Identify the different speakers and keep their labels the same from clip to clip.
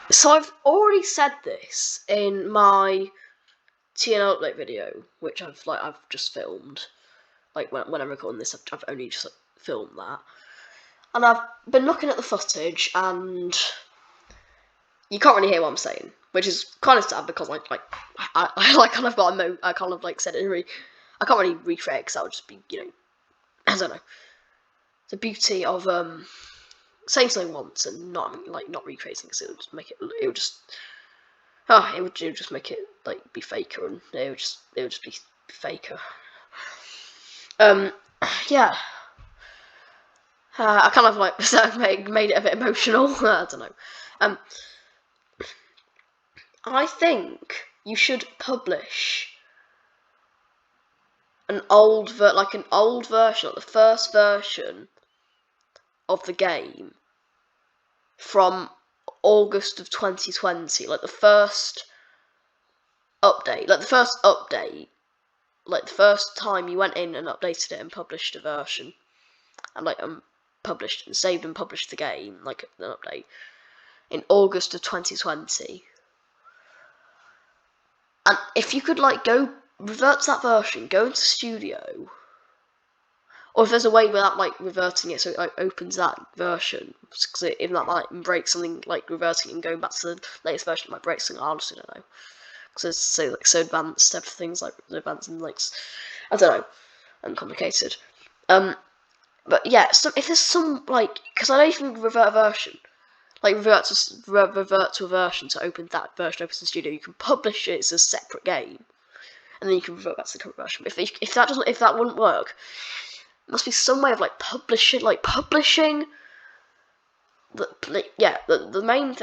Speaker 1: So I've already said this in my TNL update video, which I've just filmed. Like when I'm recording this, I've only just filmed that, and I've been looking at the footage, and you can't really hear what I'm saying, which is kind of sad because I kind of got I kind of said it I can't really recreate because that would just be I don't know, the beauty of saying something once and not recreating, because it would just make it would just make it be faker, and it would just be faker. Yeah. I kind of made it a bit emotional. I don't know. I think you should publish an old version, like the first version of the game from August of 2020, like the first update, like the first time you went in and updated it and published a version, and published and saved and published the game, like an update, in August of 2020. And if you could go revert to that version, go into Studio, or if there's a way without reverting it so it opens that version, because if that might break something, reverting and going back to the latest version, it might break something. I honestly don't know, because it's so advanced, everything's advanced and I don't know, and complicated. But yeah, so if there's some because I know you can revert a version, revert to a version to open that version, opens the Studio. You can publish it as a separate game, and then you can revert back to the current version. But if that wouldn't work, there must be some way of publishing the main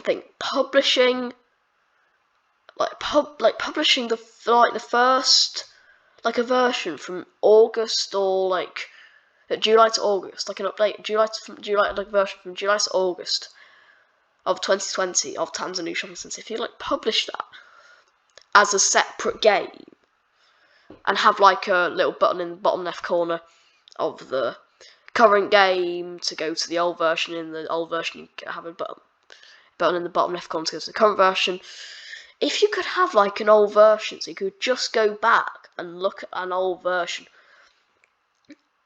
Speaker 1: thing, publishing publishing the first a version from August, or July to August, an update version from July to August of 2020 of Tanzania Shopping Centre. If you publish that as a separate game, and have a little button in the bottom left corner of the current game to go to the old version. In the old version, you have a button in the bottom left corner to go to the current version. If you could have an old version, so you could just go back and look at an old version,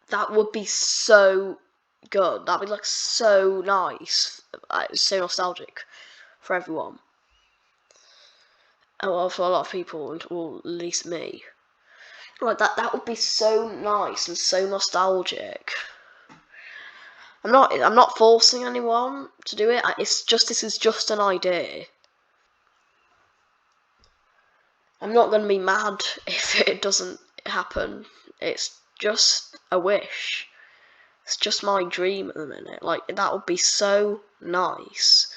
Speaker 1: that would be so good. That'd be so nice. It's so nostalgic for everyone. Well, for a lot of people, or at least me. That would be so nice and so nostalgic. I'm not forcing anyone to do it. This is just an idea. I'm not going to be mad if it doesn't happen. It's just a wish. It's just my dream at the minute. That would be so nice.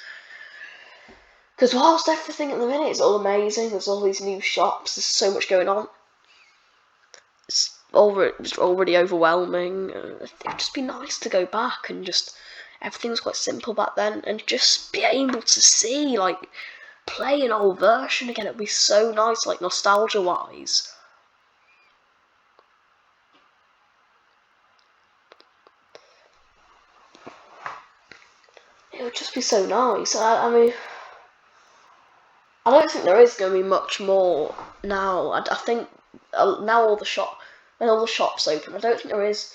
Speaker 1: Because whilst everything at the minute is all amazing, there's all these new shops, there's so much going on, it's already overwhelming. It would just be nice to go back and everything was quite simple back then, and just be able to see, play an old version again. It'd be so nice, nostalgia-wise. It would just be so nice. I mean, I don't think there is going to be much more now. I think now all the shops open, I don't think there is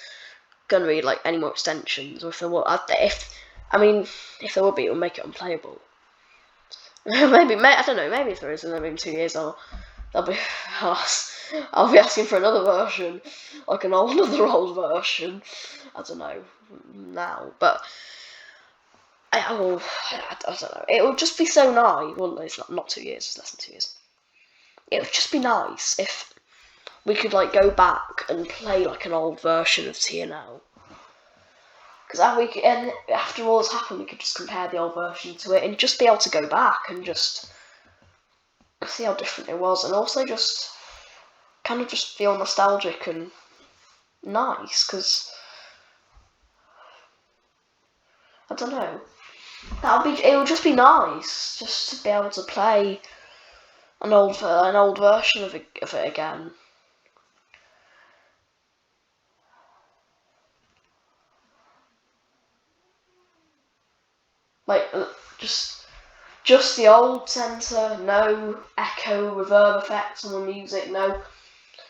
Speaker 1: going to be any more extensions. Or if there were, if there would be, it would make it unplayable. maybe I don't know. Maybe if there is, and then maybe in 2 years I'll be asking for another version, another old version. I don't know now, but I don't know. It would just be so nice. Well, it's not 2 years. It's less than 2 years. It would just be nice if we could go back and play an old version of TNL. Because after all this happened, we could just compare the old version to it and just be able to go back and just see how different it was, and also just kind of just feel nostalgic and nice. Because I don't know, it would just be nice just to be able to play an old version of it again. just the old centre, no echo, reverb effects on the music, no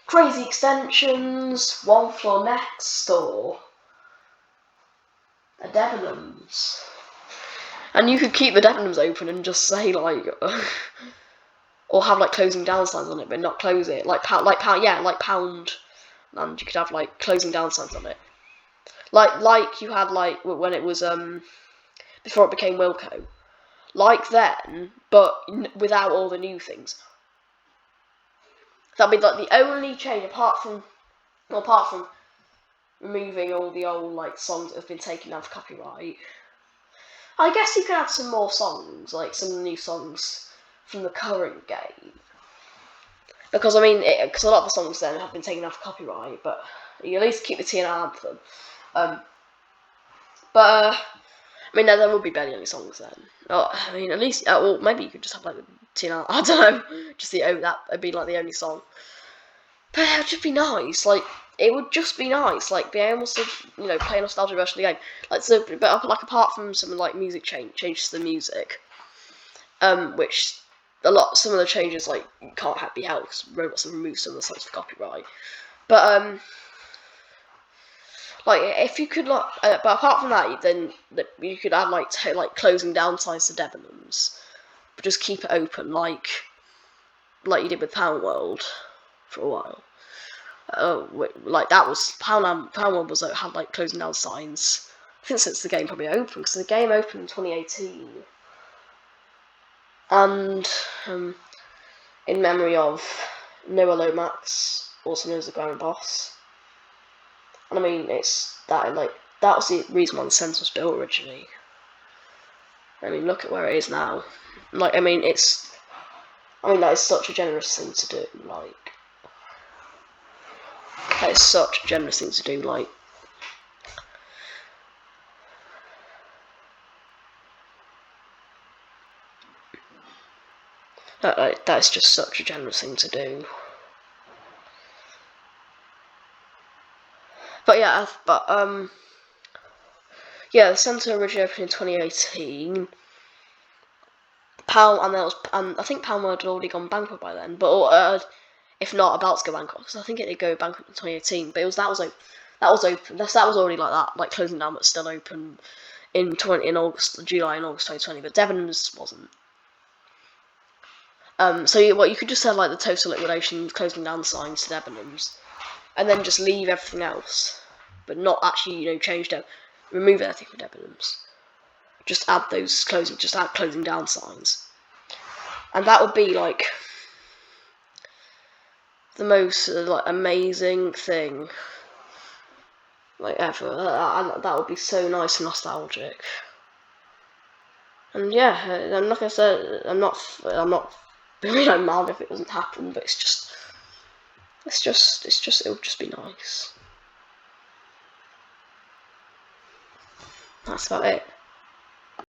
Speaker 1: crazy extensions, one floor next, or a Debenhams. And you could keep the Debenhams open and just say like, or have like closing down signs on it, but not close it. Like pound, and you could have like closing down signs on it. Like you had like when it was before it became Wilco. Like then, but without all the new things. That'd be like the only change apart from removing all the old like songs that have been taken down for copyright. I guess you could add some more songs, like some new songs from the current game. Because I mean, because a lot of the songs then have been taken off copyright, but you at least keep the TNR anthem. I mean, there will be barely any songs then. I mean, at least, well, maybe you could just have like the TNR. I don't know, just that would be like the only song. But it would just be nice. Like it would just be nice, like being able to play a nostalgia version of the game. Like so, but like apart from some like music changes to the music, which some of the changes like can't be held because Roblox have removed some of the songs for copyright. But like if you could but apart from that, then you could add like closing down signs to Debenhams, but just keep it open like you did with Pound World for a while. Like that was Pound World was had like closing down signs. I think since the game probably opened, because the game opened in 2018. And in memory of Noah Lomax, also known as the Grand Boss. And I mean, that was the reason why the centre was built originally. I mean, look at where it is now. Like, I mean, that is such a generous thing to do. Like, that is such a generous thing to do. Like, that is just such a generous thing to do. But yeah, the centre originally opened in 2018. I think Pound World had already gone bankrupt by then, but if not about to go bankrupt, because I think it did go bankrupt in 2018. But that was open. That was already like that, like closing down, but still open in July and August 2020. But Debenhams wasn't. So what you could just have like the total liquidation, closing down signs to Debenhams, and then just leave everything else, but not actually remove everything from Debenhams. Just add closing down signs, and that would be like the most amazing thing like ever. That would be so nice and nostalgic. And yeah, I'm not gonna say I'm not really mad if it doesn't happen, but it would just be nice. That's about it.